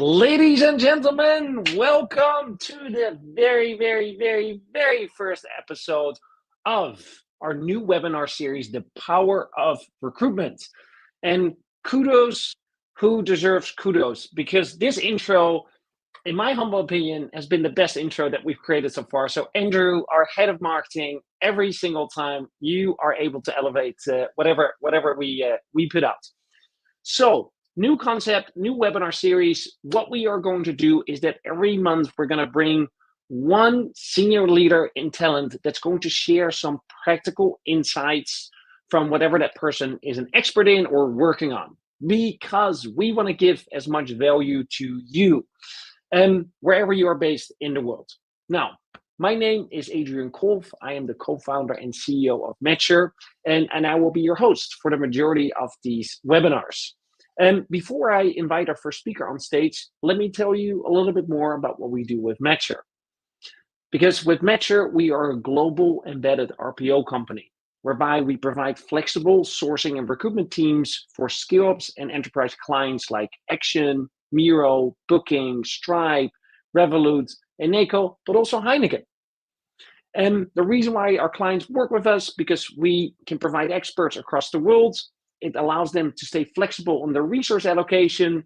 Ladies and gentlemen, welcome to the very first episode of our new webinar series, The Power of Recruitment. And kudos who deserves kudos, because this intro, in my humble opinion, has been the best intro that we've created so far. So Andrew, our head of marketing, every single time you are able to elevate whatever we put out. So, new concept, new webinar series. What we are going to do is that every month we're going to bring one senior leader in talent that's going to share some practical insights from whatever that person is an expert in or working on, because we want to give as much value to you wherever you are based in the world. Now, my name is Adrian Kolf. I am the co-founder and CEO of Matcher, and I will be your host for the majority of these webinars. And before I invite our first speaker on stage, let me tell you a little bit more about what we do with Matcher. Because with Matcher, we are a global embedded RPO company, whereby we provide flexible sourcing and recruitment teams for scale-ups and enterprise clients like Action, Miro, Booking, Stripe, Revolut, Eneco, but also Heineken. And the reason why our clients work with us, because we can provide experts across the world. It allows them to stay flexible on their resource allocation,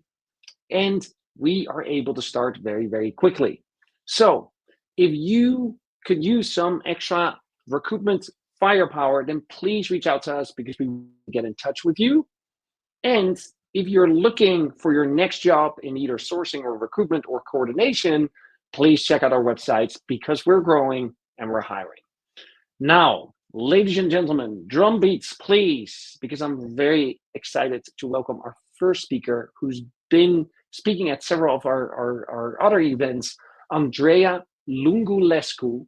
and we are able to start very quickly. So if you could use some extra recruitment firepower, then please reach out to us, because we get in touch with you. And if you're looking for your next job in either sourcing or recruitment or coordination, please check out our websites, because we're growing and we're hiring. Now, ladies and gentlemen, drum beats, please, because I'm very excited to welcome our first speaker, who's been speaking at several of our other events, Andreea Lungulescu,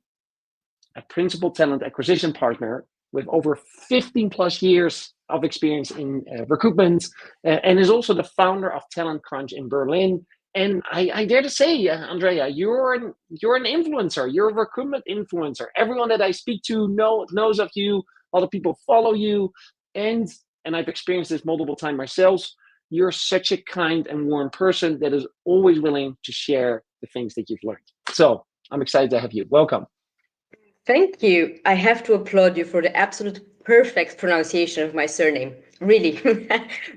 a principal talent acquisition partner with over 15 plus years of experience in recruitment, and is also the founder of Talent Crunch in Berlin. And I dare to say, Andreea, you're an influencer. You're a recruitment influencer. Everyone that I speak to knows of you. A lot of people follow you, and I've experienced this multiple times myself. You're such a kind and warm person that is always willing to share the things that you've learned. So I'm excited to have you. Welcome. Thank you. I have to applaud you for the absolute perfect pronunciation of my surname. Really,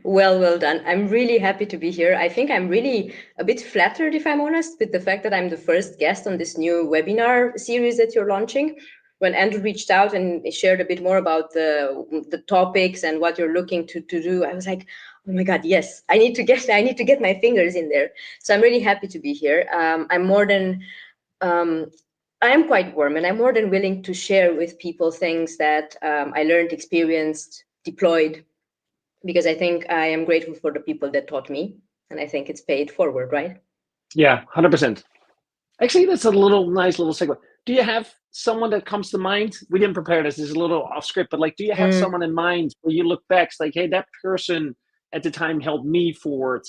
well done. I'm really happy to be here. I think I'm really a bit flattered, if I'm honest, with the fact that I'm the first guest on this new webinar series that you're launching. When Andrew reached out and shared a bit more about the topics and what you're looking to do, I was like, oh my God, yes, I need to get my fingers in there. So I'm really happy to be here. I am quite warm, and I'm more than willing to share with people things that I learned, experienced, deployed, because I think I am grateful for the people that taught me, and I think it's paid forward, right? Yeah, 100%. Actually, that's a nice little segue. Do you have someone that comes to mind? We didn't prepare this. This is a little off script, but do you have someone in mind where you look back, it's like, hey, that person at the time helped me forward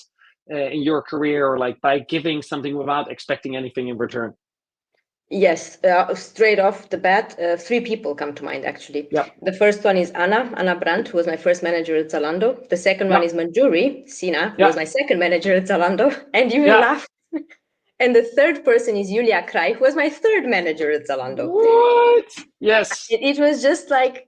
in your career, or by giving something without expecting anything in return? Yes, straight off the bat, 3 people come to mind, actually. Yep. The first one is Anna Brandt, who was my first manager at Zalando. The second one is Manjuri Sina, who was my second manager at Zalando. And you will laugh. And the third person is Julia Krai, who was my third manager at Zalando. What? Yes. It was just like,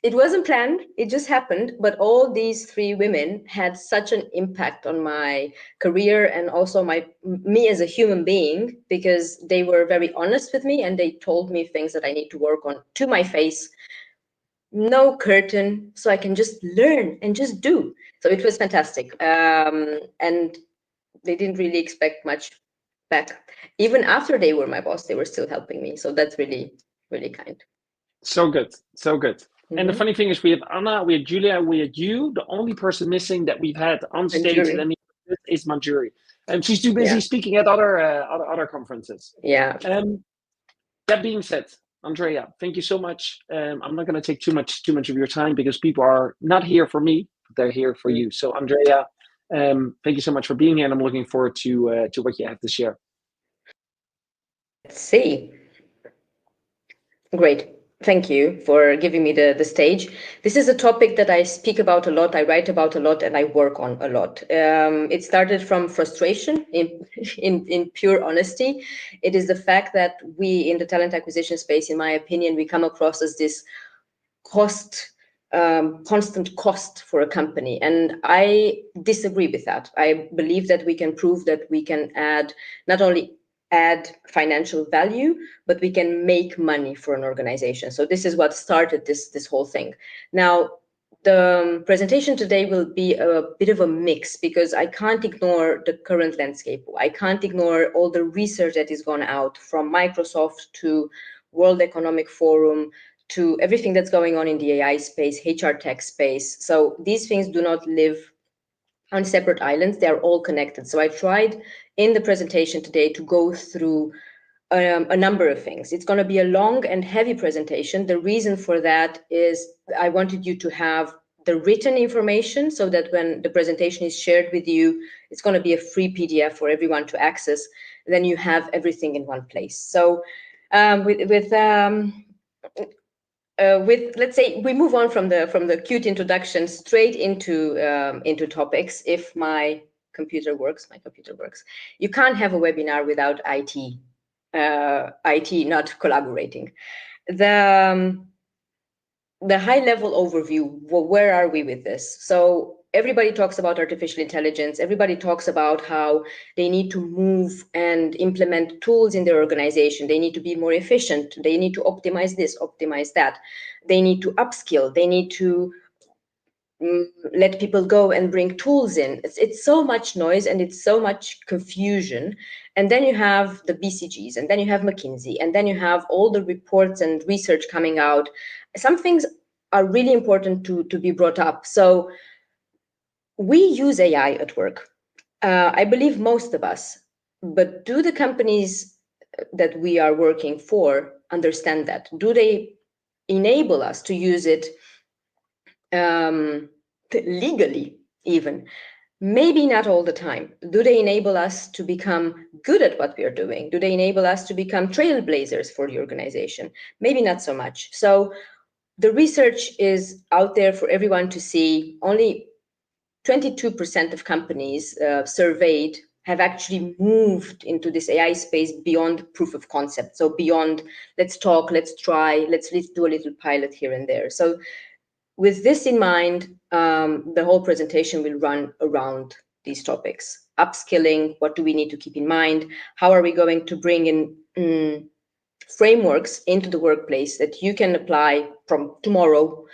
it wasn't planned, it just happened. But all these 3 women had such an impact on my career and also me as a human being, because they were very honest with me and they told me things that I need to work on to my face. No curtain, so I can just learn and just do. So it was fantastic. And they didn't really expect much back. Even after they were my boss, they were still helping me. So that's really, really kind. So good. And the funny thing is, we have Anna, we have Julia, we had you. The only person missing that we've had on stage is Manjuri, and she's too busy speaking at other conferences. Yeah. That being said, Andreea, thank you so much. I'm not going to take too much of your time, because people are not here for me; they're here for you. So, Andreea, thank you so much for being here, and I'm looking forward to what you have to share. Let's see. Great. Thank you for giving me the stage. This is a topic that I speak about a lot, I write about a lot, and I work on a lot. It started from frustration, in pure honesty. It is the fact that we, in the talent acquisition space, in my opinion, we come across as this constant cost for a company. And I disagree with that. I believe that we can prove that we can not only add financial value, but we can make money for an organization. So this is what started this whole thing. Now, the presentation today will be a bit of a mix because I can't ignore the current landscape. I can't ignore all the research that is gone out from Microsoft to World Economic Forum to everything that's going on in the AI space, HR tech space. So these things do not live on separate islands. They are all connected. So I tried in the presentation today to go through a number of things. It's going to be a long and heavy presentation. The reason for that is I wanted you to have the written information so that when the presentation is shared with you, it's going to be a free PDF for everyone to access. Then you have everything in one place. So with let's say we move on from the cute introduction straight into topics. If my computer works, You can't have a webinar without IT not collaborating. The high level overview, where are we with this? So everybody talks about artificial intelligence. Everybody talks about how they need to move and implement tools in their organization. They need to be more efficient. They need to optimize this, optimize that. They need to upskill. They need to let people go and bring tools in. It's so much noise and it's so much confusion. And then you have the BCGs, and then you have McKinsey, and then you have all the reports and research coming out. Some things are really important to be brought up. So we use AI at work. I believe most of us, but do the companies that we are working for understand that? Do they enable us to use it legally even? Maybe not all the time. Do they enable us to become good at what we are doing? Do they enable us to become trailblazers for the organization? Maybe not so much. So the research is out there for everyone to see. Only 22% of companies surveyed have actually moved into this AI space beyond proof of concept. So beyond, let's talk, let's try, let's do a little pilot here and there. So with this in mind, the whole presentation will run around these topics. Upskilling, what do we need to keep in mind? How are we going to bring in frameworks into the workplace that you can apply from tomorrow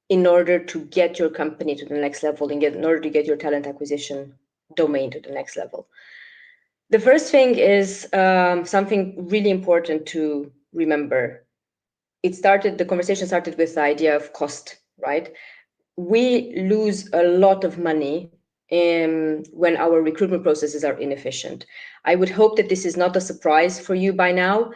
in order to get your company to the next level, in order to get your talent acquisition domain to the next level? The first thing is something really important to remember. The conversation started with the idea of cost, right? We lose a lot of money when our recruitment processes are inefficient. I would hope that this is not a surprise for you by now.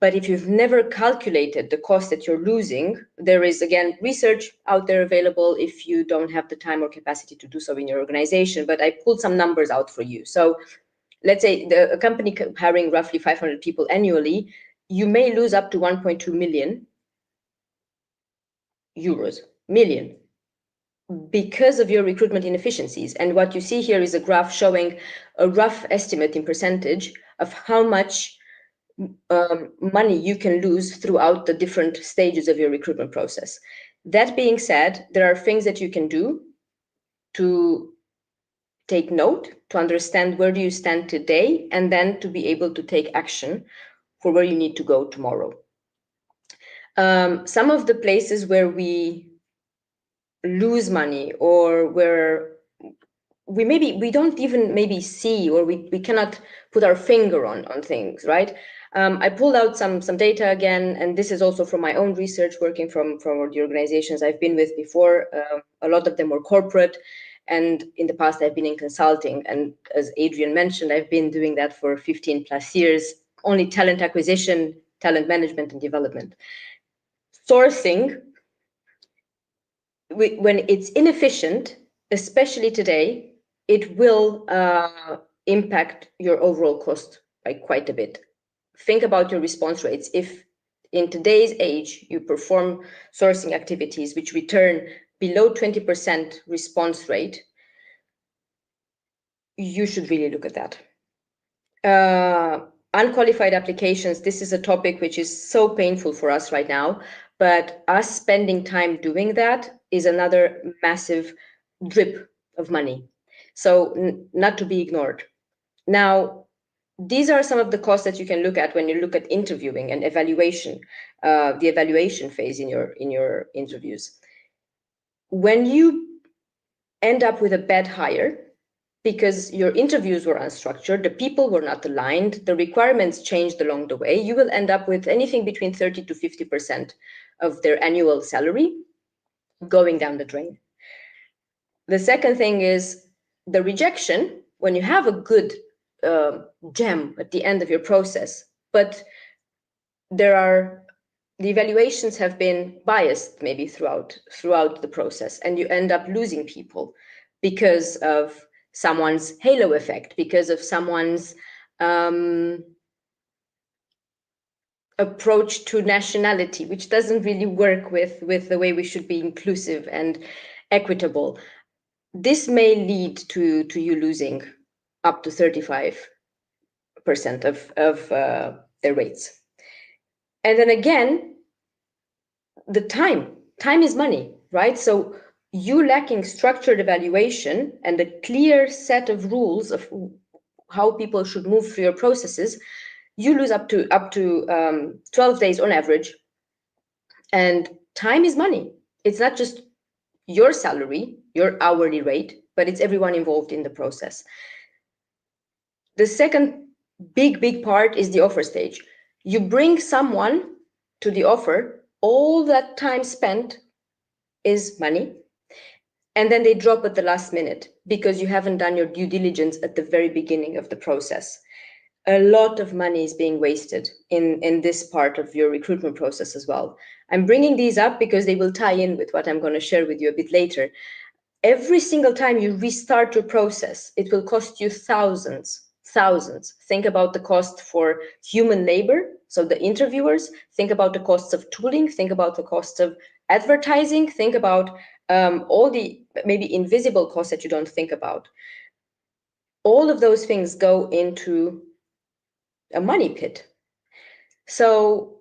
But if you've never calculated the cost that you're losing, there is, again, research out there available if you don't have the time or capacity to do so in your organization. But I pulled some numbers out for you. So let's say a company hiring roughly 500 people annually, you may lose up to 1.2 million euros, because of your recruitment inefficiencies. And what you see here is a graph showing a rough estimate in percentage of how much money you can lose throughout the different stages of your recruitment process. That being said, there are things that you can do to take note, to understand where do you stand today, and then to be able to take action for where you need to go tomorrow. Some of the places where we lose money, or where we don't even maybe see, or we cannot put our finger on things, right? I pulled out some data again, and this is also from my own research, working from the organizations I've been with before. A lot of them were corporate, and in the past I've been in consulting. And as Adrian mentioned, I've been doing that for 15 plus years, only talent acquisition, talent management, and development. Sourcing, when it's inefficient, especially today, it will impact your overall cost by quite a bit. Think about your response rates. If in today's age, you perform sourcing activities which return below 20% response rate, you should really look at that. Unqualified applications, this is a topic which is so painful for us right now, but us spending time doing that is another massive drip of money. So not to be ignored. Now, these are some of the costs that you can look at when you look at interviewing and evaluation, the evaluation phase in your interviews. When you end up with a bad hire, because your interviews were unstructured, the people were not aligned, the requirements changed along the way, you will end up with anything between 30 to 50% of their annual salary going down the drain. The second thing is the rejection. When you have a good gem at the end of your process, but the evaluations have been biased maybe throughout the process, and you end up losing people because of someone's halo effect, because of someone's approach to nationality, which doesn't really work with the way we should be inclusive and equitable. This may lead to you losing up to 35% of their rates. And then again, the time is money, right? So you lacking structured evaluation and a clear set of rules of how people should move through your processes, you lose up to 12 days on average. And time is money. It's not just your salary, your hourly rate, but it's everyone involved in the process. The second big part is the offer stage. You bring someone to the offer, all that time spent is money, and then they drop at the last minute because you haven't done your due diligence at the very beginning of the process. A lot of money is being wasted in this part of your recruitment process as well. I'm bringing these up because they will tie in with what I'm going to share with you a bit later. Every single time you restart your process, it will cost you thousands. Think about the cost for human labor, so the interviewers. Think about the costs of tooling. Think about the cost of advertising. Think about all the maybe invisible costs that you don't think about. All of those things go into a money pit. So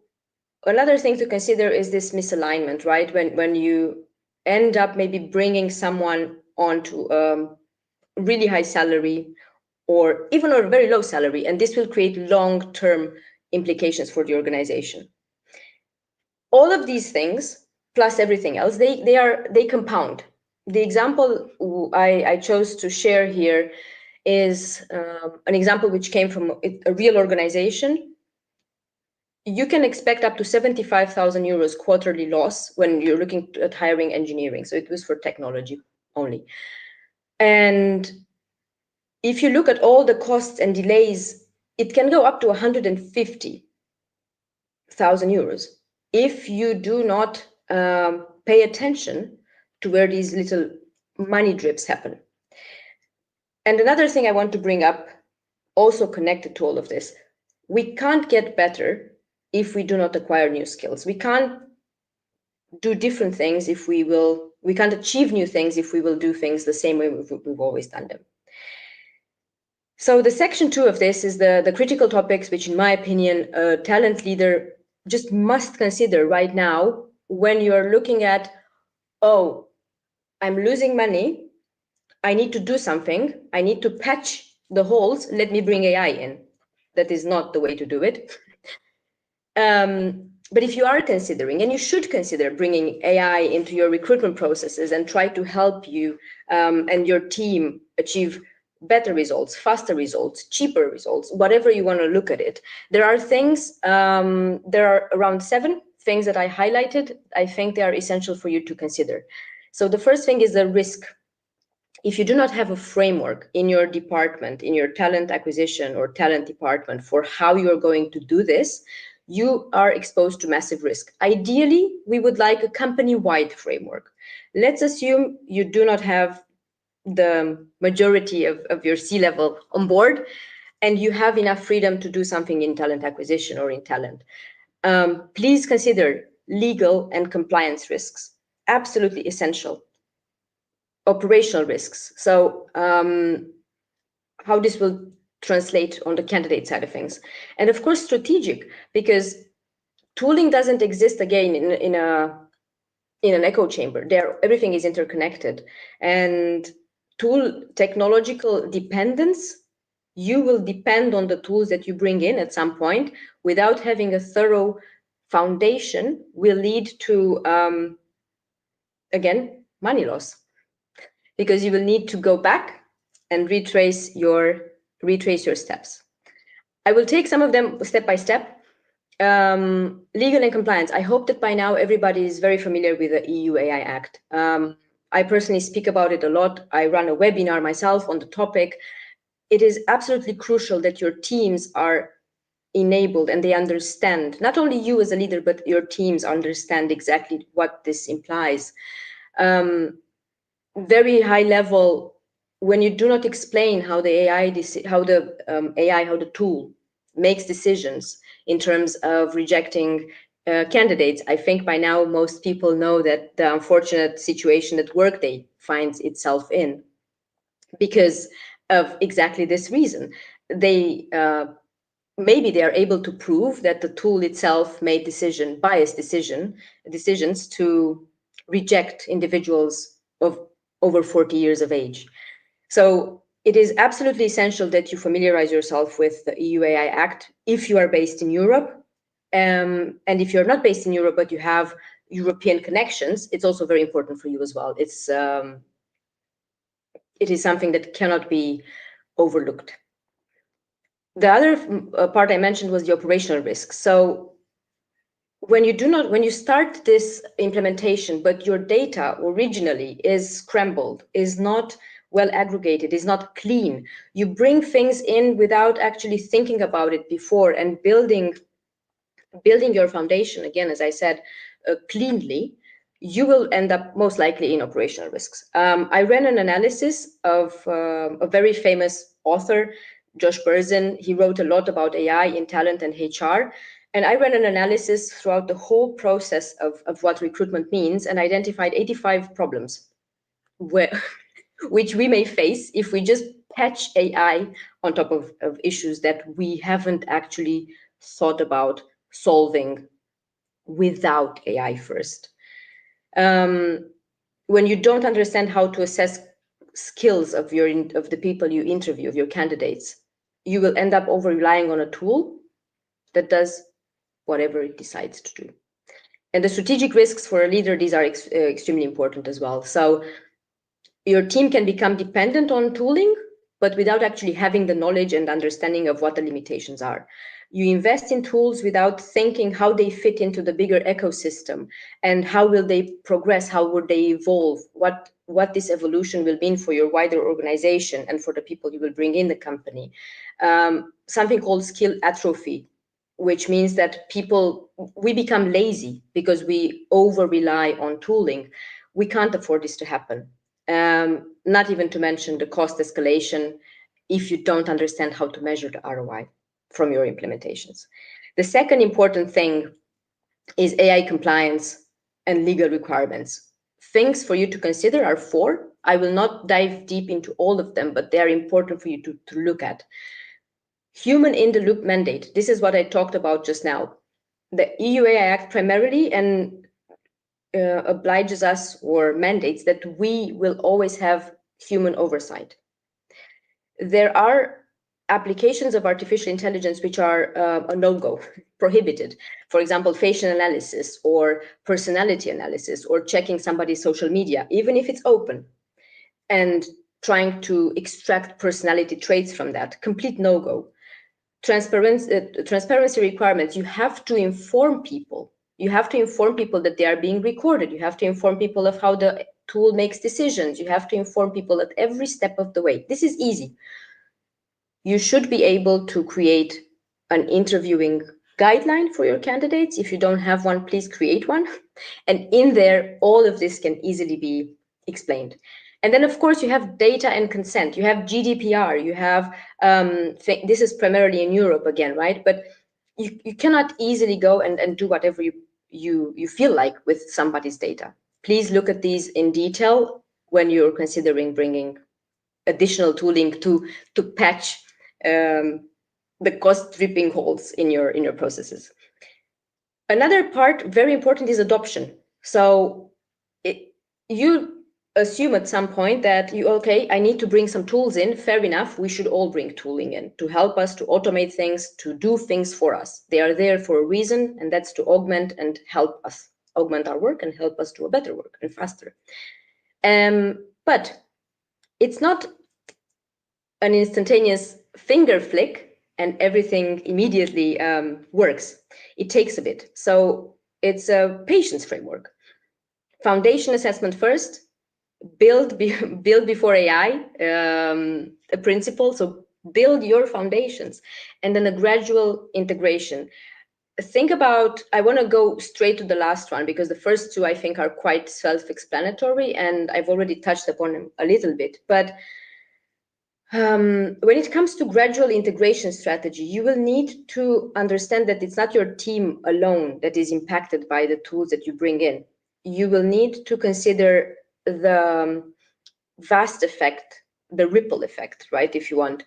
another thing to consider is this misalignment, right? When you end up maybe bringing someone onto really high salary or even a very low salary, and this will create long-term implications for the organization. All of these things, plus everything else, they compound. The example I chose to share here is an example which came from a real organization. You can expect up to 75,000 euros quarterly loss when you're looking at hiring engineering. So it was for technology only. And if you look at all the costs and delays, it can go up to 150,000 euros if you do not pay attention to where these little money drips happen. And another thing I want to bring up, also connected to all of this, we can't get better if we do not acquire new skills. We can't do different things if we can't achieve new things if we will do things the same way we've always done them. So the section 2 of this is the critical topics, which in my opinion, a talent leader just must consider right now when you're looking at, oh, I'm losing money, I need to do something, I need to patch the holes, let me bring AI in. That is not the way to do it. But if you are considering, and you should consider bringing AI into your recruitment processes and try to help you and your team achieve better results, faster results, cheaper results, whatever you want to look at it. There are things, there are around 7 things that I highlighted. I think they are essential for you to consider. So the first thing is the risk. If you do not have a framework in your department, in your talent acquisition or talent department for how you're going to do this, you are exposed to massive risk. Ideally, we would like a company-wide framework. Let's assume you do not have the majority of your C-level on board and you have enough freedom to do something in talent acquisition or in talent. Please consider legal and compliance risks. Absolutely essential. Operational risks. So how this will translate on the candidate side of things. And of course, strategic, because tooling doesn't exist again in an echo chamber. Everything is interconnected. And technological dependence, you will depend on the tools that you bring in at some point without having a thorough foundation will lead to, again, money loss. Because you will need to go back and retrace your steps. I will take some of them step by step. Legal and compliance. I hope that by now everybody is very familiar with the EU AI Act. I personally speak about it a lot. I run a webinar myself on the topic. It is absolutely crucial that your teams are enabled and they understand, not only you as a leader, but your teams understand exactly what this implies. Very high level, when you do not explain how the how the tool makes decisions in terms of rejecting candidates, I think by now most people know that the unfortunate situation that Workday finds itself in, because of exactly this reason. Maybe they are able to prove that the tool itself made biased decisions to reject individuals of over 40 years of age. So it is absolutely essential that you familiarize yourself with the EU AI Act if you are based in Europe. And if you're not based in Europe, but you have European connections, it's also very important for you as well. It is something that cannot be overlooked. The other part I mentioned was the operational risk. So when you start this implementation, but your data originally is scrambled, is not well aggregated, is not clean, you bring things in without actually thinking about it before and building your foundation, again, as I said, cleanly, you will end up most likely in operational risks. I ran an analysis of a very famous author, Josh Berzin. He wrote a lot about AI in talent and HR. And I ran an analysis throughout the whole process of what recruitment means and identified 85 problems which we may face if we just patch AI on top of issues that we haven't actually thought about solving without AI first. When you don't understand how to assess skills of the people you interview, of your candidates, you will end up over relying on a tool that does whatever it decides to do. And the strategic risks for a leader, these are extremely important as well. So your team can become dependent on tooling, but without actually having the knowledge and understanding of what the limitations are. You invest in tools without thinking how they fit into the bigger ecosystem and how will they progress, how would they evolve, what this evolution will mean for your wider organization and for the people you will bring in the company. Something called skill atrophy, which means that we become lazy because we over-rely on tooling. We can't afford this to happen. Not even to mention the cost escalation if you don't understand how to measure the ROI from your implementations. The second important thing is AI compliance and legal requirements. Things for you to consider are 4. I will not dive deep into all of them, but they are important for you to look at. Human in the loop mandate. This is what I talked about just now. The EU AI Act primarily obliges us or mandates that we will always have human oversight. There are applications of artificial intelligence which are a no-go, prohibited. For example, facial analysis or personality analysis or checking somebody's social media, even if it's open, and trying to extract personality traits from that, complete no-go. Transparency requirements, you have to inform people. You have to inform people that they are being recorded. You have to inform people of how the tool makes decisions. You have to inform people at every step of the way. This is easy. You should be able to create an interviewing guideline for your candidates. If you don't have one, please create one. And in there, all of this can easily be explained. And then, of course, you have data and consent. You have GDPR. You have, this is primarily in Europe again, right? But you cannot easily go and do whatever you feel like with somebody's data. Please look at these in detail when you're considering bringing additional tooling to patch the cost dripping holes in your processes. Another part, very important, is adoption. So you assume at some point that okay, I need to bring some tools in. Fair enough, we should all bring tooling in to help us to automate things, to do things for us. They are there for a reason, and that's to augment and help us augment our work and help us do a better work and faster. But it's not an instantaneous finger flick and everything immediately works. It takes a bit. So it's a patience framework. Foundation assessment first, build before AI, a principle. So build your foundations, and then a gradual integration. Think about, I want to go straight to the last one because the first two I think are quite self-explanatory and I've already touched upon them a little bit. But when it comes to gradual integration strategy, you will need to understand that it's not your team alone that is impacted by the tools that you bring in. You will need to consider the vast effect, the ripple effect, right, if you want,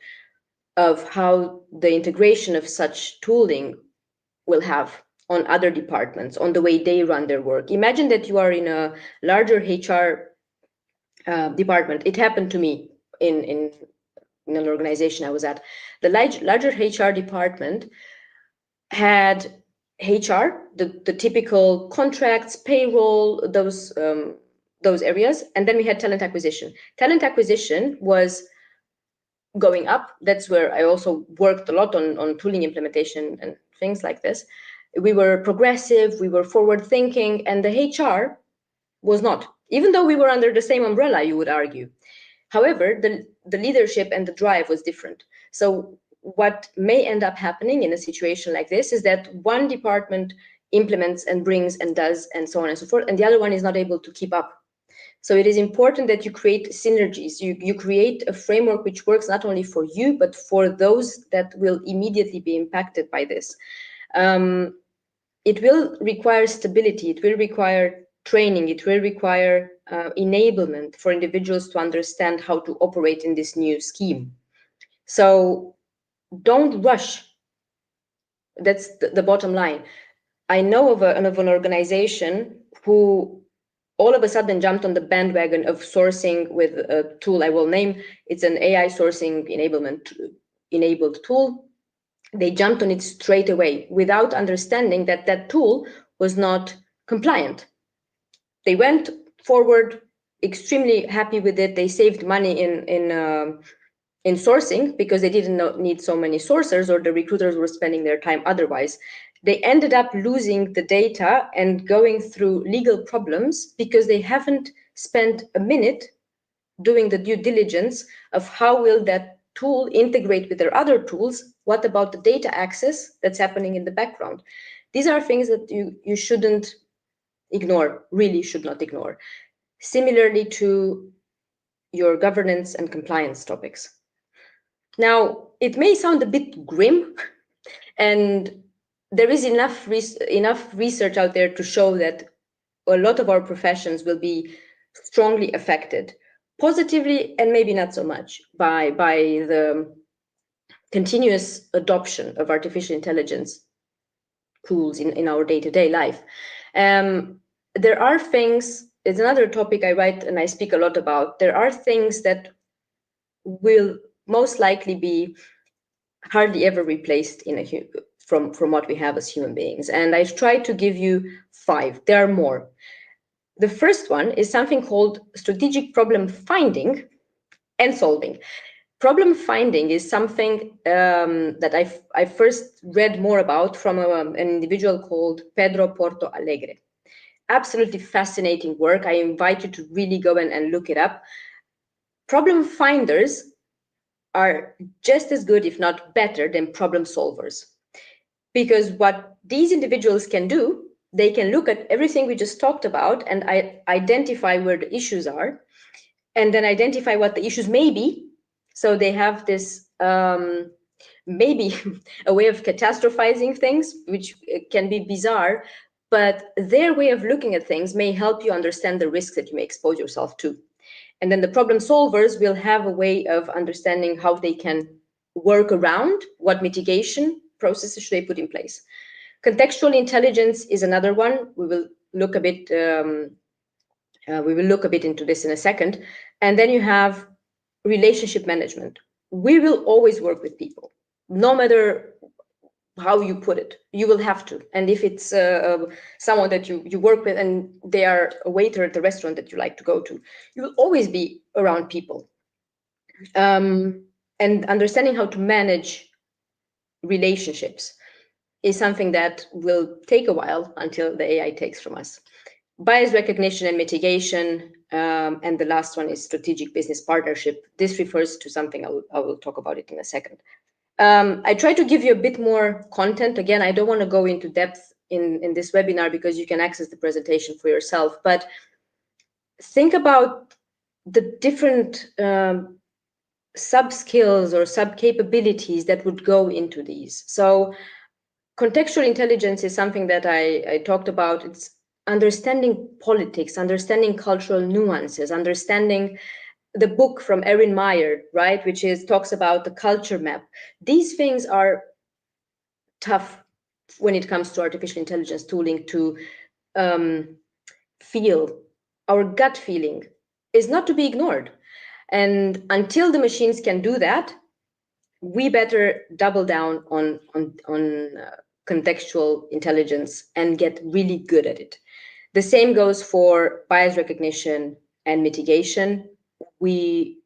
of how the integration of such tooling will have on other departments, on the way they run their work. Imagine that you are in a larger HR department. It happened to me in an organization I was at. The larger HR department had HR, the typical contracts, payroll, those areas, and then we had talent acquisition. Talent acquisition was going up. That's where I also worked a lot on tooling implementation and things like this. We were progressive, we were forward thinking, and the HR was not, even though we were under the same umbrella, you would argue. However, the leadership and the drive was different. So what may end up happening in a situation like this is that one department implements and brings and does and so on and so forth, and the other one is not able to keep up. So it is important that you create synergies. You create a framework which works not only for you, but for those that will immediately be impacted by this. It will require stability. It will require training. It will require enablement for individuals to understand how to operate in this new scheme. So don't rush. That's the bottom line. I know of an organization who all of a sudden jumped on the bandwagon of sourcing with a tool I will name. It's an AI sourcing enabled tool. They jumped on it straight away without understanding that that tool was not compliant. They went forward extremely happy with it. They saved money in sourcing because they didn't need so many sourcers, or the recruiters were spending their time otherwise. They ended up losing the data and going through legal problems because they haven't spent a minute doing the due diligence of how will that tool integrate with their other tools. What about the data access that's happening in the background? These are things that you shouldn't ignore, really should not ignore. Similarly to your governance and compliance topics. Now, it may sound a bit grim, and there is enough research out there to show that a lot of our professions will be strongly affected, positively and maybe not so much, by the continuous adoption of artificial intelligence tools in our day-to-day life. There are things, it's another topic I write and I speak a lot about. There are things that will most likely be hardly ever replaced from what we have as human beings. And I've tried to give you 5. There are more. The first one is something called strategic problem finding and solving. Problem finding is something that I first read more about from an individual called Pedro Porto Alegre. Absolutely fascinating work. I invite you to really go and look it up. Problem finders are just as good, if not better, than problem solvers. Because what these individuals can do, they can look at everything we just talked about and identify where the issues are, and then identify what the issues may be. So they have this maybe a way of catastrophizing things, which can be bizarre, but their way of looking at things may help you understand the risks that you may expose yourself to. And then the problem solvers will have a way of understanding how they can work around, what mitigation processes should they put in place. Contextual intelligence is another one. We will look a bit into this in a second. And then you have relationship management. We will always work with people, no matter how you put it. You will have to. And if it's someone that you work with and they are a waiter at the restaurant that you like to go to, you will always be around people. And understanding how to manage relationships is something that will take a while until the AI takes from us. Bias recognition and mitigation, and the last one is strategic business partnership. This refers to something I will talk about it in a second. I try to give you a bit more content. Again, I don't want to go into depth in this webinar because you can access the presentation for yourself, but think about the different sub-skills or sub-capabilities that would go into these. So contextual intelligence is something that I talked about. It's understanding politics, understanding cultural nuances, understanding the book from Erin Meyer, right, which talks about the culture map. These things are tough when it comes to artificial intelligence tooling to feel. Our gut feeling is not to be ignored. And until the machines can do that, we better double down on contextual intelligence and get really good at it. The same goes for bias recognition and mitigation. We,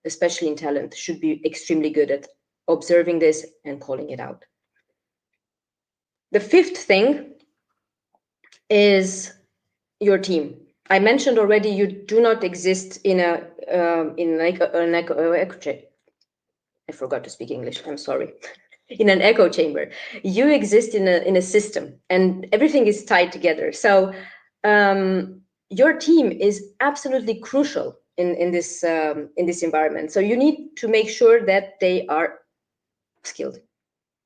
especially in talent, should be extremely good at observing this and calling it out. The fifth thing is your team. I mentioned already you do not exist in an echo chamber. I forgot to speak English. I'm sorry. In an echo chamber, you exist in a system, and everything is tied together. So your team is absolutely crucial in this environment. So you need to make sure that they are skilled.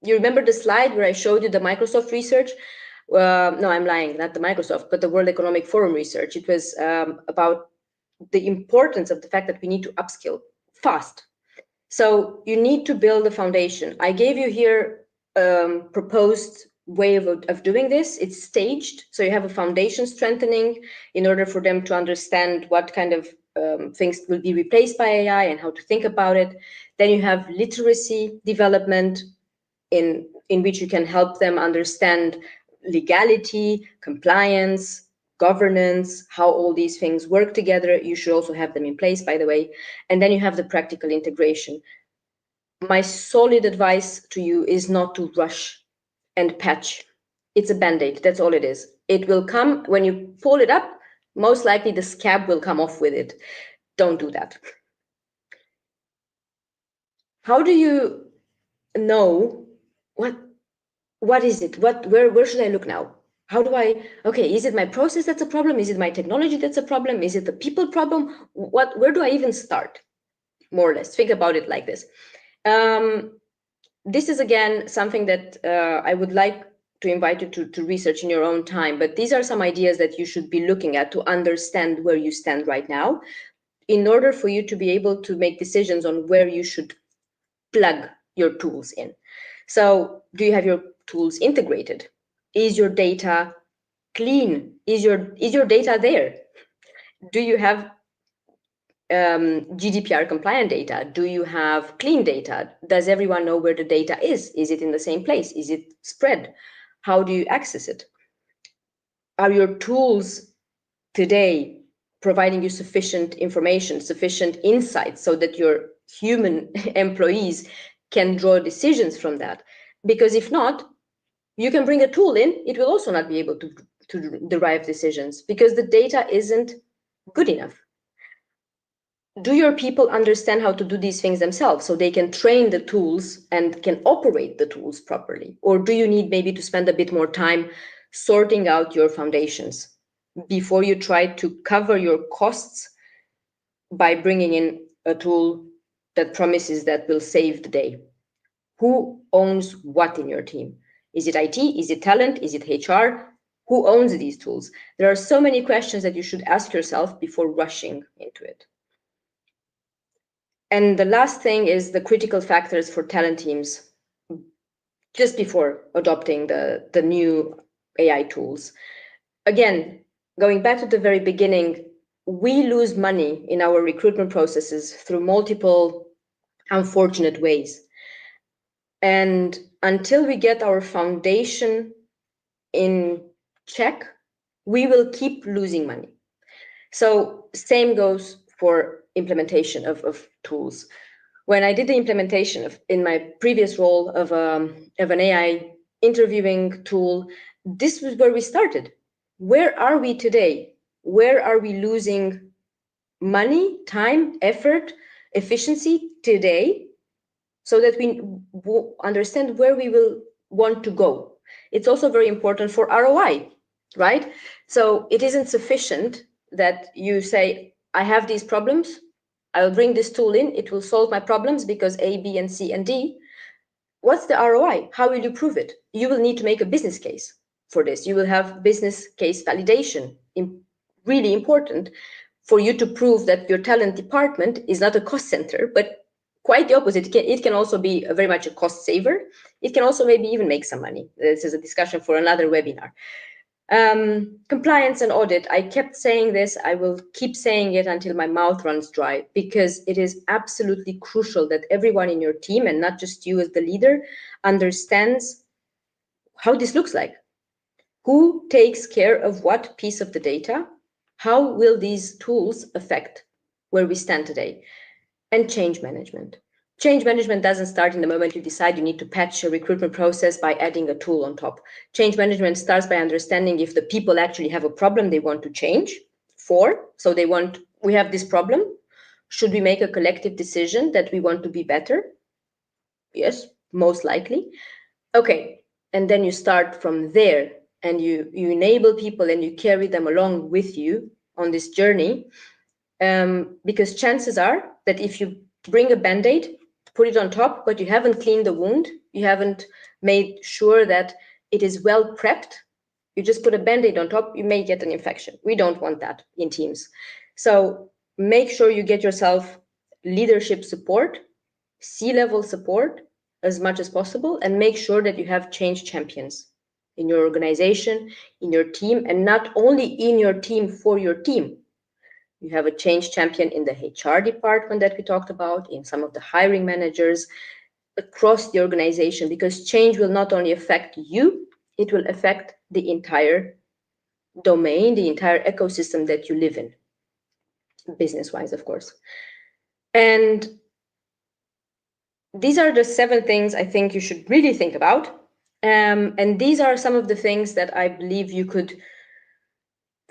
You remember the slide where I showed you the Microsoft research? No, I'm lying, not the Microsoft, but the World Economic Forum research. It was about the importance of the fact that we need to upskill fast. So you need to build a foundation. I gave you here proposed way of doing this. It's staged. So you have a foundation strengthening in order for them to understand what kind of things will be replaced by AI and how to think about it. Then you have literacy development in which you can help them understand legality, compliance, governance, how all these things work together. You should also have them in place, by the way. And then you have the practical integration. My solid advice to you is not to rush and patch. It's a band-aid, that's all it is. It will come, when you pull it up, most likely the scab will come off with it. Don't do that. How do you know what is it? Where should I look now? How do okay, is it my process that's a problem? Is it my technology that's a problem? Is it the people problem? Where do I even start? More or less, think about it like this. This is, again, something that I would like to invite you to research in your own time, but these are some ideas that you should be looking at to understand where you stand right now in order for you to be able to make decisions on where you should plug your tools in. So do you have your tools integrated? Is your data clean? Is your data there? Do you have GDPR compliant data? Do you have clean data? Does everyone know where the data is? Is it in the same place? Is it spread? How do you access it? Are your tools today providing you sufficient information, sufficient insights so that your human employees can draw decisions from that? Because if not, you can bring a tool in, it will also not be able to derive decisions because the data isn't good enough. Do your people understand how to do these things themselves so they can train the tools and can operate the tools properly? Or do you need maybe to spend a bit more time sorting out your foundations before you try to cover your costs by bringing in a tool that promises that will save the day? Who owns what in your team? Is it IT? Is it talent? Is it HR? Who owns these tools? There are so many questions that you should ask yourself before rushing into it. And the last thing is the critical factors for talent teams just before adopting the new AI tools. Again, going back to the very beginning, we lose money in our recruitment processes through multiple unfortunate ways. And until we get our foundation in check, we will keep losing money. So same goes for implementation of tools. When I did the implementation in my previous role of an AI interviewing tool, this was where we started. Where are we today? Where are we losing money, time, effort, efficiency today, so that we understand where we will want to go? It's also very important for ROI, right? So it isn't sufficient that you say, I have these problems, I'll bring this tool in, it will solve my problems because A, B, and C, and D. What's the ROI? How will you prove it? You will need to make a business case for this. You will have business case validation, really important for you to prove that your talent department is not a cost center, but quite the opposite. It can also be very much a cost saver. It can also maybe even make some money. This is a discussion for another webinar. Compliance and audit. I kept saying this. I will keep saying it until my mouth runs dry, because it is absolutely crucial that everyone in your team, and not just you as the leader, understands how this looks like. Who takes care of what piece of the data? How will these tools affect where we stand today? And change management. Change management doesn't start in the moment you decide you need to patch a recruitment process by adding a tool on top. Change management starts by understanding if the people actually have a problem they want to change for. So we have this problem. Should we make a collective decision that we want to be better? Yes, most likely. Okay, and then you start from there, and you enable people and you carry them along with you on this journey, because chances are that if you bring a band-aid, put it on top, but you haven't cleaned the wound, you haven't made sure that it is well prepped, you just put a band-aid on top, you may get an infection. We don't want that in teams. So make sure you get yourself leadership support, C-level support as much as possible, and make sure that you have change champions in your organization, in your team, and not only in your team for your team. You have a change champion in the HR department that we talked about, in some of the hiring managers, across the organization, because change will not only affect you, it will affect the entire domain, the entire ecosystem that you live in, business-wise, of course. And these are the 7 things I think you should really think about. And these are some of the things that I believe you could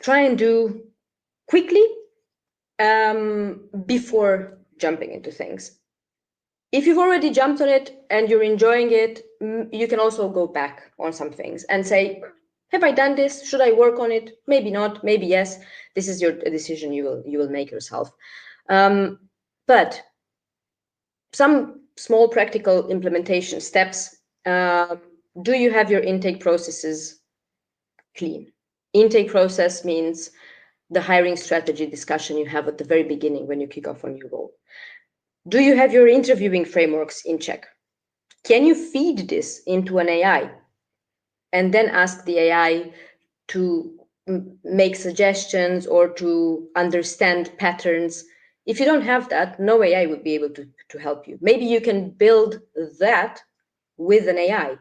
try and do quickly before jumping into things. If you've already jumped on it and you're enjoying it, you can also go back on some things and say, have I done this? Should I work on it? Maybe not, maybe yes. This is your decision you will make yourself. But some small practical implementation steps. Do you have your intake processes clean? Intake process means the hiring strategy discussion you have at the very beginning when you kick off a new role. Do you have your interviewing frameworks in check? Can you feed this into an AI and then ask the AI to make suggestions or to understand patterns? If you don't have that, no AI would be able to help you. Maybe you can build that with an AI,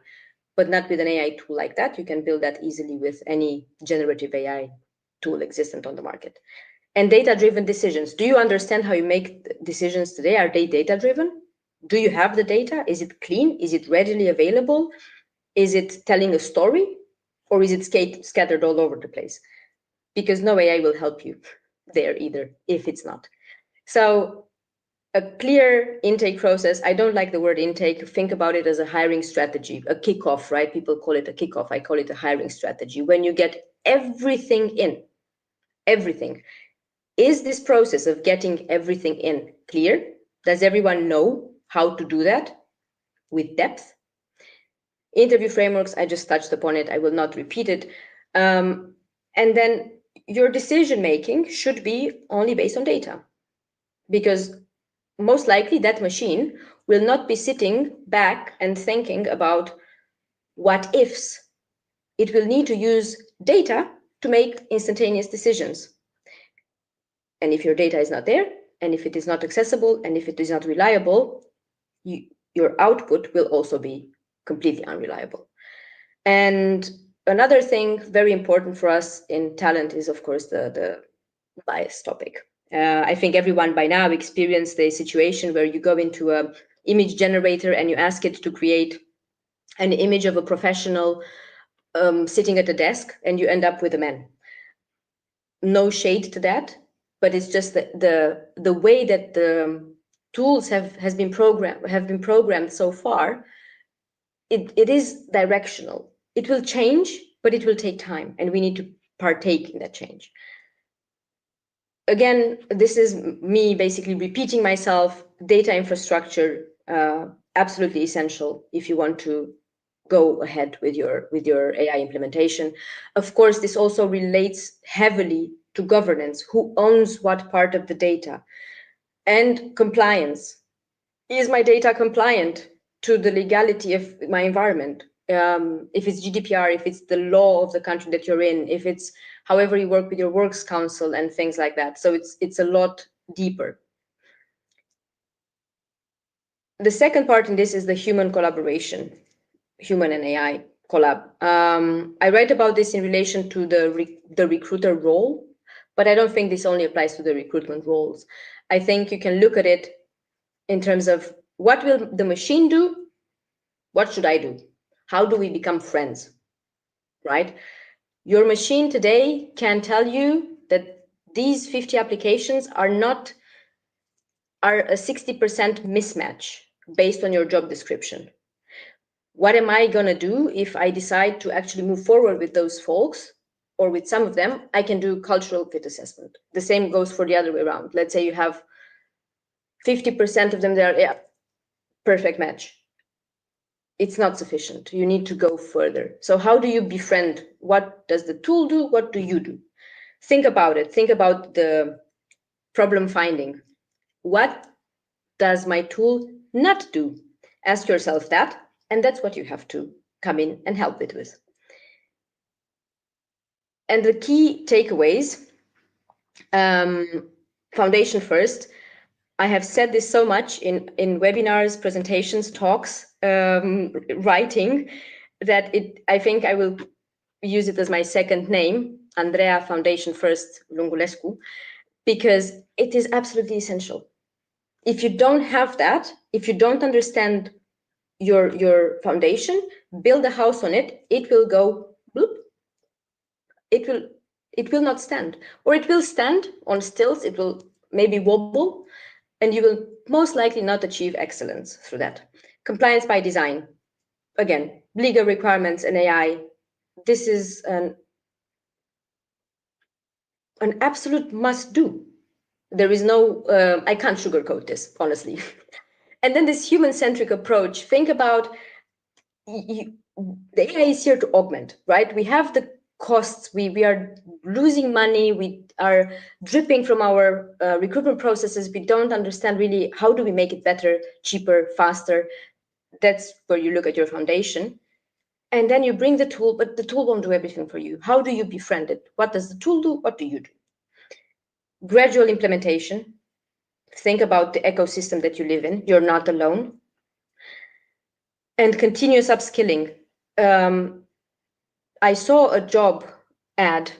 but not with an AI tool like that. You can build that easily with any generative AI tool existent on the market. And data-driven decisions. Do you understand how you make decisions today? Are they data-driven? Do you have the data? Is it clean? Is it readily available? Is it telling a story? Or is it scattered all over the place? Because no AI will help you there either, if it's not. So a clear intake process. I don't like the word intake. Think about it as a hiring strategy, a kickoff, right? People call it a kickoff. I call it a hiring strategy. When you get everything in, everything. Is this process of getting everything in clear? Does everyone know how to do that? with depth. Interview frameworks, I just touched upon it. I will not repeat it. And then your decision making should be only based on data, because most likely that machine will not be sitting back and thinking about what ifs. It will need to use data to make instantaneous decisions. And if your data is not there, and if it is not accessible, and if it is not reliable, your output will also be completely unreliable. And another thing very important for us in talent is, of course, the bias topic. I think everyone by now experienced a situation where you go into an image generator and you ask it to create an image of a professional sitting at a desk, and you end up with a man. No shade to that, but it's just the way that the tools have been programmed so far. It is directional. It will change, but it will take time, and we need to partake in that change. Again, this is me basically repeating myself. Data infrastructure, absolutely essential if you want to go ahead with your AI implementation. Of course, this also relates heavily to governance. Who owns what part of the data? And compliance. Is my data compliant to the legality of my environment? If it's GDPR, if it's the law of the country that you're in, if it's however you work with your works council and things like that. So it's a lot deeper. The second part in this is the human collaboration, human and AI collab. I write about this in relation to the recruiter role, but I don't think this only applies to the recruitment roles. I think you can look at it in terms of what will the machine do? What should I do? How do we become friends, right? Your machine today can tell you that these 50 applications are a 60% mismatch based on your job description. What am I going to do if I decide to actually move forward with those folks, or with some of them? I can do cultural fit assessment. The same goes for the other way around. Let's say you have 50% of them that are perfect match. It's not sufficient. You need to go further. So how do you befriend? What does the tool do? What do you do? Think about it. Think about the problem finding. What does my tool not do? Ask yourself that, and that's what you have to come in and help it with. And the key takeaways, foundation first. I have said this so much in webinars, presentations, talks, writing, that I think I will use it as my second name, Andreea Foundation First Lungulescu, because it is absolutely essential. If you don't have that, if you don't understand your foundation, build a house on it, it will go bloop. It will not stand, or it will stand on stilts, it will maybe wobble, and you will most likely not achieve excellence through that. Compliance by design. Again, legal requirements and AI. This is an absolute must do. There is no, I can't sugarcoat this, honestly. And then this human-centric approach. Think about, the AI is here to augment, right? We have the costs, we are losing money, we are dripping from our recruitment processes. We don't understand really how do we make it better, cheaper, faster. That's where you look at your foundation. And then you bring the tool, but the tool won't do everything for you. How do you befriend it? What does the tool do? What do you do? Gradual implementation. Think about the ecosystem that you live in. You're not alone. And continuous upskilling. I saw a job ad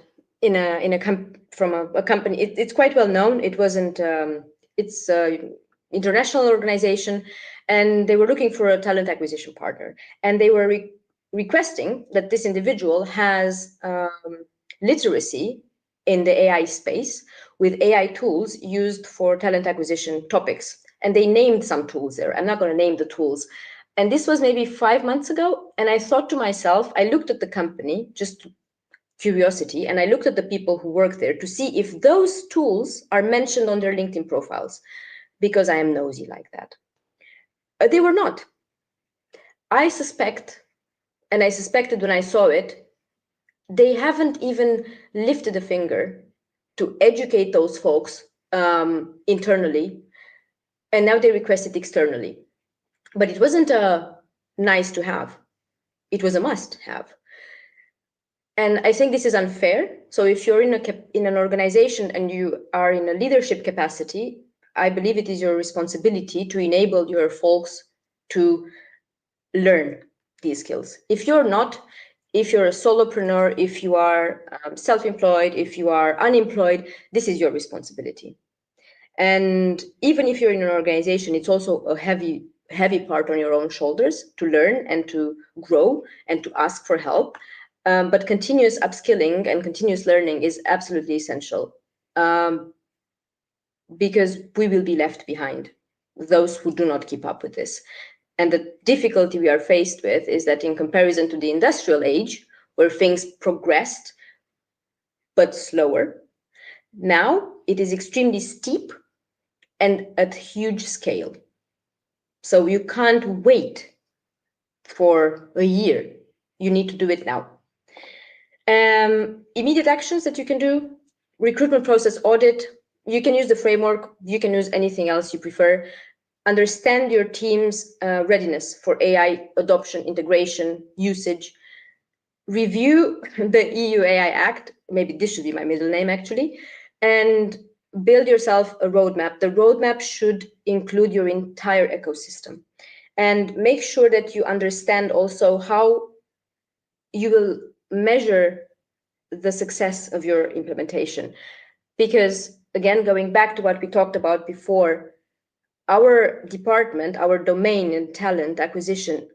from a company. It's quite well known. It wasn't. It's an international organization, and they were looking for a talent acquisition partner. And they were requesting that this individual has literacy in the AI space with AI tools used for talent acquisition topics. And they named some tools there. I'm not going to name the tools. And this was maybe 5 months ago. And I thought to myself, I looked at the company, just curiosity, and I looked at the people who work there to see if those tools are mentioned on their LinkedIn profiles, because I am nosy like that. They were not. I suspect, and I suspected when I saw it, they haven't even lifted a finger to educate those folks internally, and now they request it externally. But it wasn't a nice to have, it was a must have. And I think this is unfair. So if you're in an organization and you are in a leadership capacity, I believe it is your responsibility to enable your folks to learn these skills. If you're not, if you're a solopreneur, if you are self-employed, if you are unemployed, this is your responsibility. And even if you're in an organization, it's also a heavy part on your own shoulders to learn and to grow and to ask for help. But continuous upskilling and continuous learning is absolutely essential, because we will be left behind, those who do not keep up with this. And the difficulty we are faced with is that in comparison to the industrial age, where things progressed but slower, now it is extremely steep and at huge scale. So you can't wait for a year. You need to do it now. Immediate actions that you can do: recruitment process audit. You can use the framework. You can use anything else you prefer. Understand your team's readiness for AI adoption, integration, usage. Review the EU AI Act. Maybe this should be my middle name, actually. And build yourself a roadmap. The roadmap should include your entire ecosystem. And make sure that you understand also how you will measure the success of your implementation. Because, again, going back to what we talked about before, our department, our domain in talent acquisition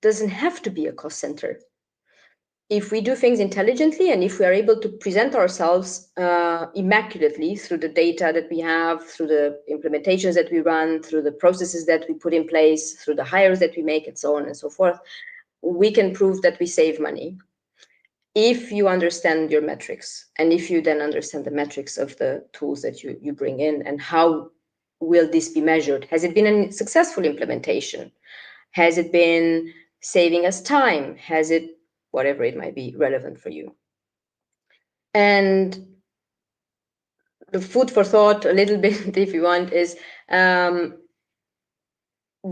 doesn't have to be a cost center. If we do things intelligently and if we are able to present ourselves immaculately through the data that we have, through the implementations that we run, through the processes that we put in place, through the hires that we make, and so on and so forth, we can prove that we save money. If you understand your metrics, and if you then understand the metrics of the tools that you bring in, and how will this be measured? Has it been a successful implementation? Has it been saving us time? Has it, whatever it might be, relevant for you? And the food for thought a little bit, if you want, is the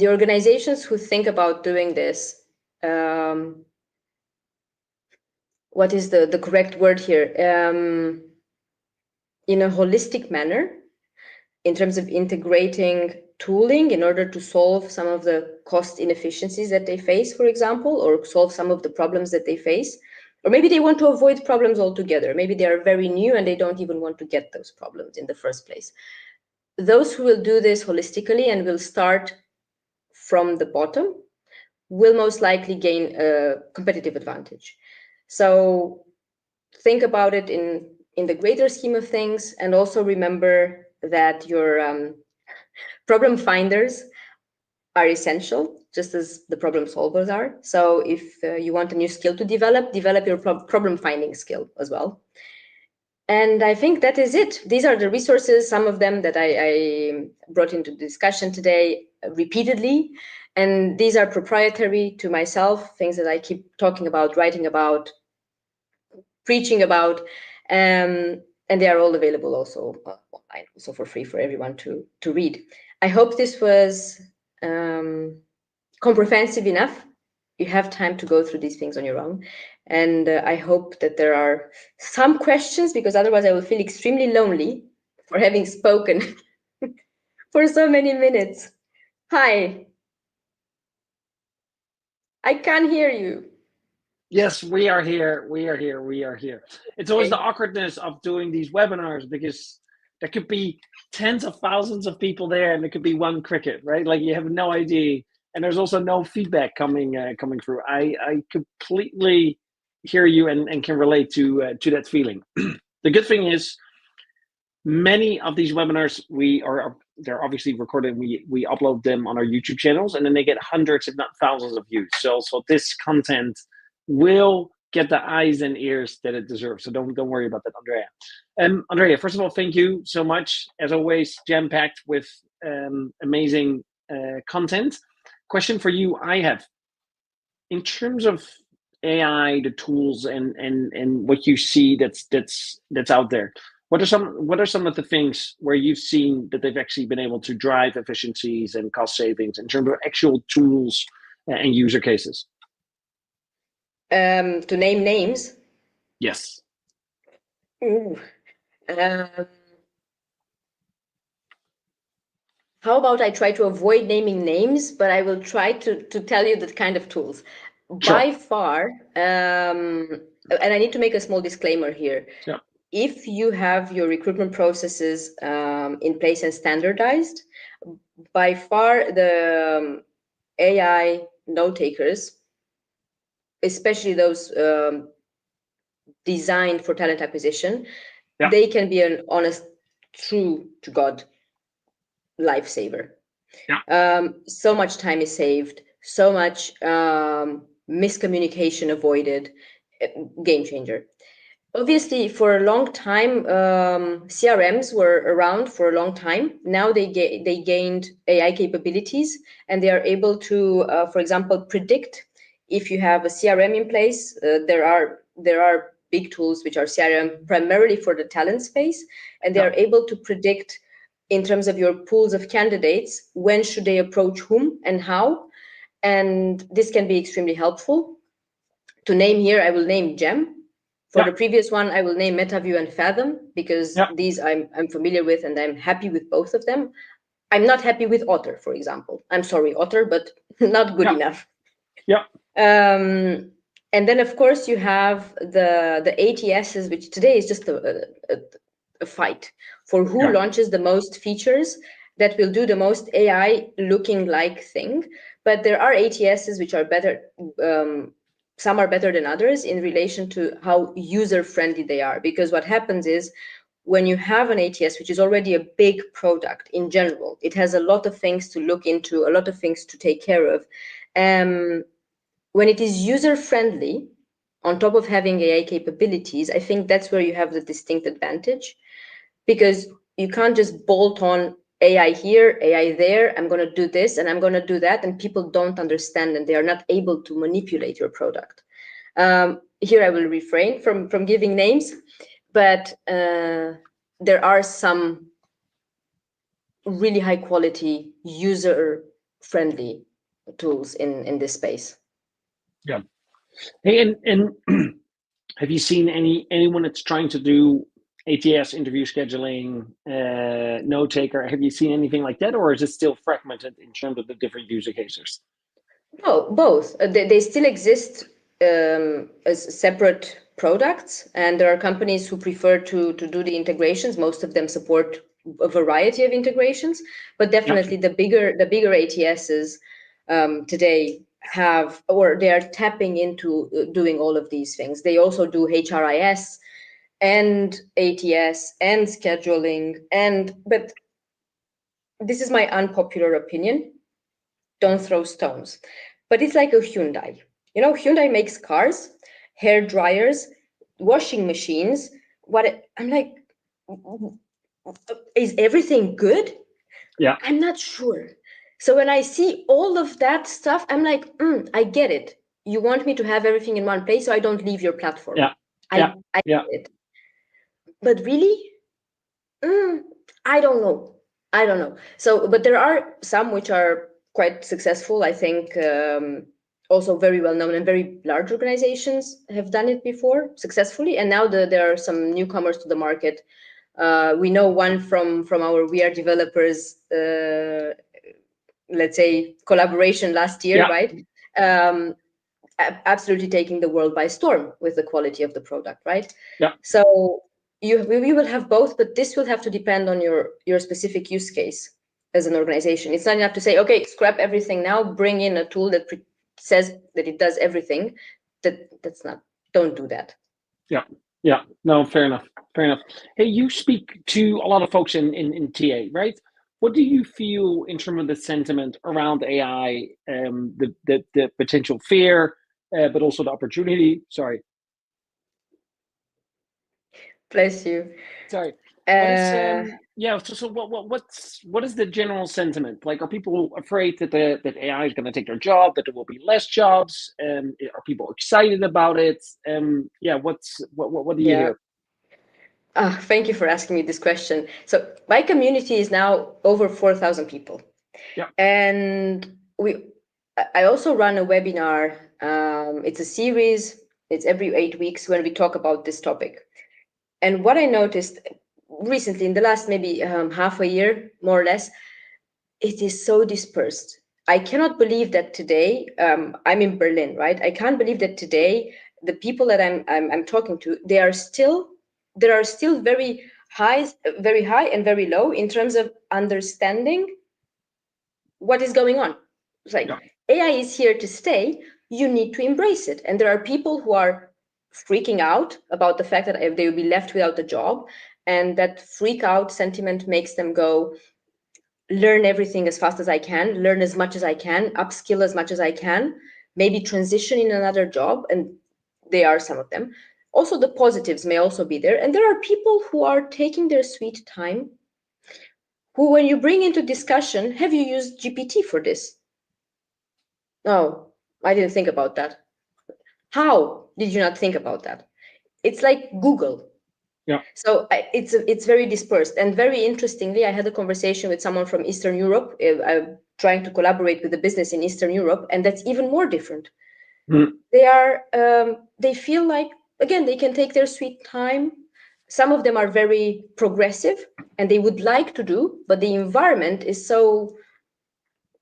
organizations who think about doing this, what is the correct word here? In a holistic manner, in terms of integrating tooling in order to solve some of the cost inefficiencies that they face, for example, or solve some of the problems that they face. Or maybe they want to avoid problems altogether. Maybe they are very new and they don't even want to get those problems in the first place. Those who will do this holistically and will start from the bottom will most likely gain a competitive advantage. So think about it in the greater scheme of things, and also remember that your problem finders are essential, just as the problem solvers are. So if you want a new skill to develop your problem finding skill as well. And I think that is it. These are the resources, some of them that I brought into the discussion today repeatedly. And these are proprietary to myself, things that I keep talking about, writing about, preaching about. And they are all available also online, also for free for everyone to read. I hope this was comprehensive enough. You have time to go through these things on your own. And I hope that there are some questions, because otherwise I will feel extremely lonely for having spoken for so many minutes. Hi. I can't hear you. Yes, we are here. We are here. We are here. It's always the Okay. awkwardness of doing these webinars, because there could be tens of thousands of people there, and there could be one cricket, right? Like, you have no idea, and there's also no feedback coming through. I completely hear you and can relate to that feeling. The good thing is, many of these webinars they're obviously recorded. We upload them on our YouTube channels, and then they get hundreds, if not thousands, of views. So this content will get the eyes and ears that it deserves. So don't worry about that, Andreea. Andreea, first of all, thank you so much. As always, jam-packed with amazing content. Question for you I have: in terms of AI, the tools, and what you see that's out there, what are some of the things where you've seen that they've actually been able to drive efficiencies and cost savings in terms of actual tools and user cases? To name names. Yes. Ooh. How about I try to avoid naming names, but I will try to tell you the kind of tools. Sure. By far, and I need to make a small disclaimer here. Yeah. If you have your recruitment processes in place and standardized, by far the AI note takers, especially those designed for talent acquisition, Yeah. they can be an honest, true to God lifesaver. Yeah. So much time is saved, so much miscommunication avoided, game changer. Obviously, for a long time, CRMs were around for a long time. Now they gained AI capabilities, and they are able to, for example, predict if you have a CRM in place. There are big tools which are CRM primarily for the talent space, and they Yeah. are able to predict in terms of your pools of candidates when should they approach whom and how, and this can be extremely helpful. To name here, I will name Gem. For Yeah. the previous one, I will name MetaView and Fathom because Yeah. these I'm familiar with and I'm happy with both of them. I'm not happy with Otter, for example. I'm sorry, Otter, but not good Yeah. enough. Yeah. And then, of course, you have the ATSs, which today is just a fight for who Yeah. launches the most features that will do the most AI looking like thing. But there are ATSs which are better. Some are better than others in relation to how user friendly they are. Because what happens is when you have an ATS, which is already a big product in general, it has a lot of things to look into, a lot of things to take care of. When it is user friendly, on top of having AI capabilities, I think that's where you have the distinct advantage, because you can't just bolt on AI here, AI there, I'm going to do this and I'm going to do that, and people don't understand and they are not able to manipulate your product. Here I will refrain from giving names, but there are some really high quality, user friendly tools in this space. Yeah. Hey, and have you seen anyone that's trying to do ATS interview scheduling, note taker? Have you seen anything like that, or is it still fragmented in terms of the different user cases? No, both. They still exist as separate products, and there are companies who prefer to do the integrations. Most of them support a variety of integrations, but Yeah. definitely the bigger ATSs today have, or they are tapping into doing all of these things. They also do HRIS and ATS and scheduling, but this is my unpopular opinion. Don't throw stones. But it's like a Hyundai. Hyundai makes cars, hair dryers, washing machines. I'm like, is everything good? Yeah. I'm not sure. So when I see all of that stuff, I'm like, I get it. You want me to have everything in one place so I don't leave your platform. Yeah. I Yeah. I Yeah. get it. But really, I don't know. I don't know. So, but there are some which are quite successful. I think also very well known and very large organizations have done it before successfully. And now there are some newcomers to the market. We know one from our We Are developers, let's say, collaboration last year, Yeah. right? Absolutely taking the world by storm with the quality of the product, right? Yeah. So we will have both, but this will have to depend on your specific use case as an organization. It's not enough to say, okay, scrap everything now, bring in a tool that says that it does everything. That's not. Don't do that. Yeah. Yeah. No, fair enough. Fair enough. Hey, you speak to a lot of folks in TA, right? What do you feel in terms of the sentiment around AI, the potential fear, but also the opportunity? Sorry. Bless you. Sorry. What is Uh, Yeah. So what is the general sentiment? Like, are people afraid that that AI is going to take their job? That there will be less jobs? Are people excited about it? Yeah. What do you Yeah. hear? Thank you for asking me this question. So my community is now over 4,000 people. Yeah. And I also run a webinar. It's a series. It's every 8 weeks when we talk about this topic. And what I noticed recently, in the last maybe half a year, more or less, it is so dispersed. I cannot believe that today, I'm in Berlin, right? I can't believe that today the people that I'm talking to, there are still very high and very low in terms of understanding what is going on. It's like Yeah. AI is here to stay. You need to embrace it. And there are people who are freaking out about the fact that they will be left without a job. And that freak out sentiment makes them go, learn everything as fast as I can, learn as much as I can, upskill as much as I can, maybe transition in another job. And they are some of them. Also, the positives may also be there. And there are people who are taking their sweet time, who, when you bring into discussion, have you used GPT for this? No, I didn't think about that. How did you not think about that? It's like Google. Yeah. So it's very dispersed. And very interestingly, I had a conversation with someone from Eastern Europe. I'm trying to collaborate with a business in Eastern Europe, and that's even more different. Mm. They feel like, again, they can take their sweet time. Some of them are very progressive and they would like to do, but the environment is so,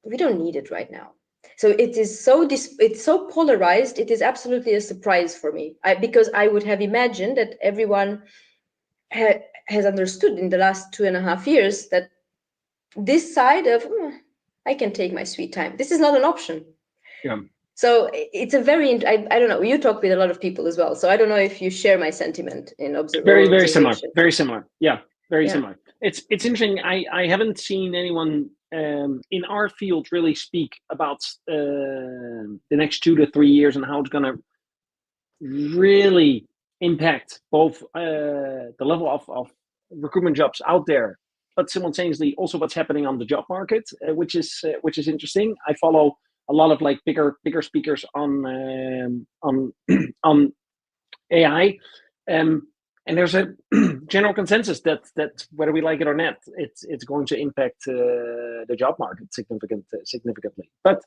we don't need it right now. So it is it's so polarized. It is absolutely a surprise for me, because I would have imagined that everyone has understood in the last 2.5 years that this side of, I can take my sweet time, this is not an option. Yeah. So it's a very, I don't know, you talk with a lot of people as well, so I don't know if you share my sentiment in Very similar. observation. Very similar. Yeah. Very Yeah. similar. It's interesting. I haven't seen anyone in our field really speak about the next 2 to 3 years and how it's going to really impact both the level of recruitment jobs out there, but simultaneously also what's happening on the job market, which is interesting. I follow a lot of like bigger speakers on on AI, and there's a general consensus that whether we like it or not, it's going to impact the job market significantly. But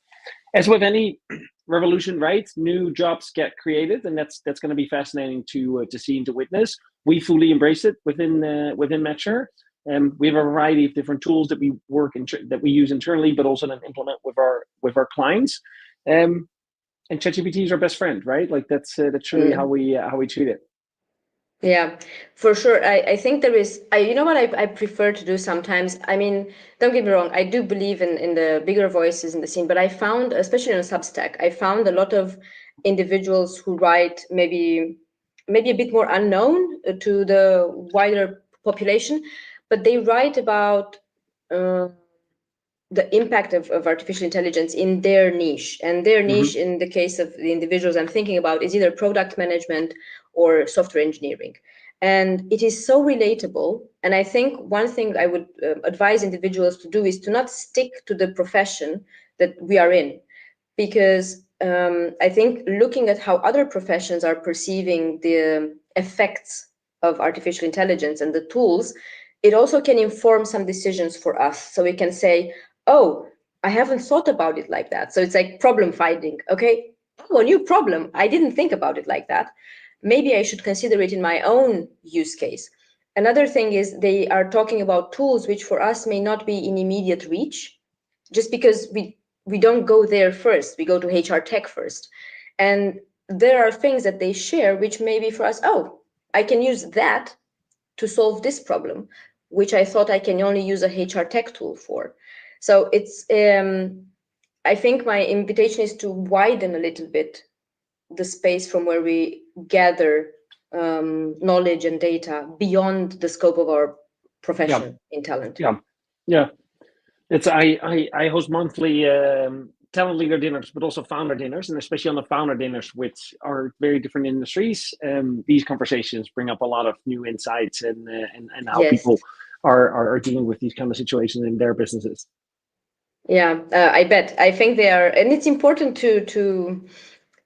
as with any revolution, right, new jobs get created, and that's going to be fascinating to see and to witness. We fully embrace it within Matcher. We have a variety of different tools that we that we use internally, but also then implement with our clients. And ChatGPT is our best friend, right? Like that's really how we treat it. Yeah, for sure. I think there is, you know what I prefer to do sometimes? I mean, don't get me wrong, I do believe in the bigger voices in the scene, but I found, especially on Substack, I found a lot of individuals who write maybe a bit more unknown to the wider population, but they write about the impact of artificial intelligence in their niche. And their niche, in the case of the individuals I'm thinking about, is either product management or software engineering. And it is so relatable. And I think one thing I would advise individuals to do is to not stick to the profession that we are in, because I think looking at how other professions are perceiving the effects of artificial intelligence and the tools, it also can inform some decisions for us. So we can say, oh, I haven't thought about it like that. So it's like problem finding. Okay, oh, a new problem. I didn't think about it like that. Maybe I should consider it in my own use case. Another thing is they are talking about tools which for us may not be in immediate reach, just because we don't go there first. We go to HR tech first. And there are things that they share which maybe for us, oh, I can use that to solve this problem, which I thought I can only use a HR tech tool for. So it's, I think my invitation is to widen a little bit the space from where we gather knowledge and data beyond the scope of our Yeah, profession in talent. yeah. It's I host monthly talent leader dinners, but also founder dinners, and especially on the founder dinners, which are very different industries. These conversations bring up a lot of new insights and how Yes. people are dealing with these kind of situations in their businesses. Yeah, I bet. I think they are, and it's important to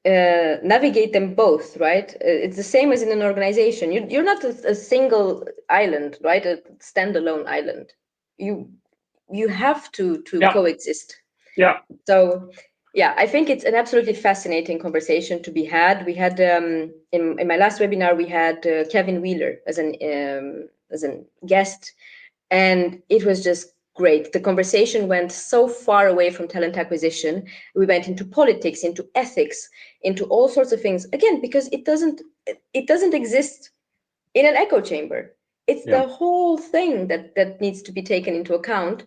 navigate them both, right? It's the same as in an organization. You're not a single island, right? A standalone island. You have to Yeah. coexist. Yeah. So yeah, I think it's an absolutely fascinating conversation to be had. We had in my last webinar we had Kevin Wheeler as a guest, and it was just great. The conversation went so far away from talent acquisition. We went into politics, into ethics, into all sorts of things. Again, because it doesn't exist in an echo chamber. It's the whole thing that needs to be taken into account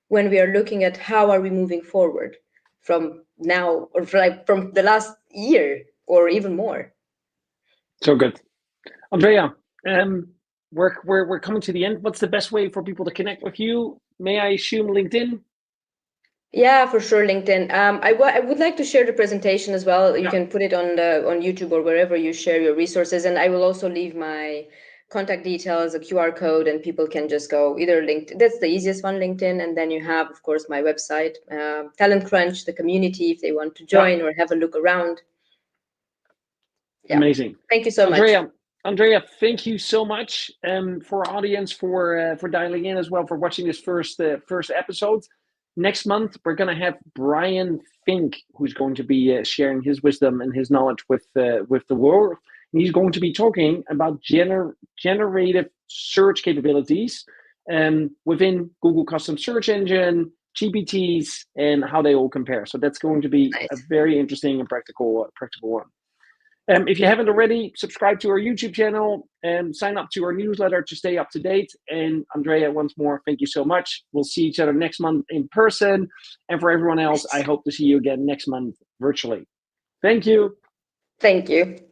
when we are looking at how are we moving forward from now, or from the last year or even more. So good. Andreea, we're coming to the end. What's the best way for people to connect with you? May I assume LinkedIn? Yeah, for sure, LinkedIn. I would like to share the presentation as well. You can put it on YouTube or wherever you share your resources, and I will also leave my contact details, a QR code, and people can just go either LinkedIn. That's the easiest one, LinkedIn, and then you have, of course, my website, Talent Crunch, the community, if they want to join or have a look around. Yeah. Amazing. Thank you so much. Andreea, thank you so much for our audience for dialing in as well, for watching this first episode. Next month, we're going to have Brian Fink, who's going to be sharing his wisdom and his knowledge with the world. And he's going to be talking about generative search capabilities within Google Custom Search Engine, GPTs, and how they all compare. So that's going to be a very interesting and practical one. If you haven't already, subscribe to our YouTube channel and sign up to our newsletter to stay up to date. And Andreea, once more, thank you so much. We'll see each other next month in person. And for everyone else, I hope to see you again next month virtually. Thank you. Thank you.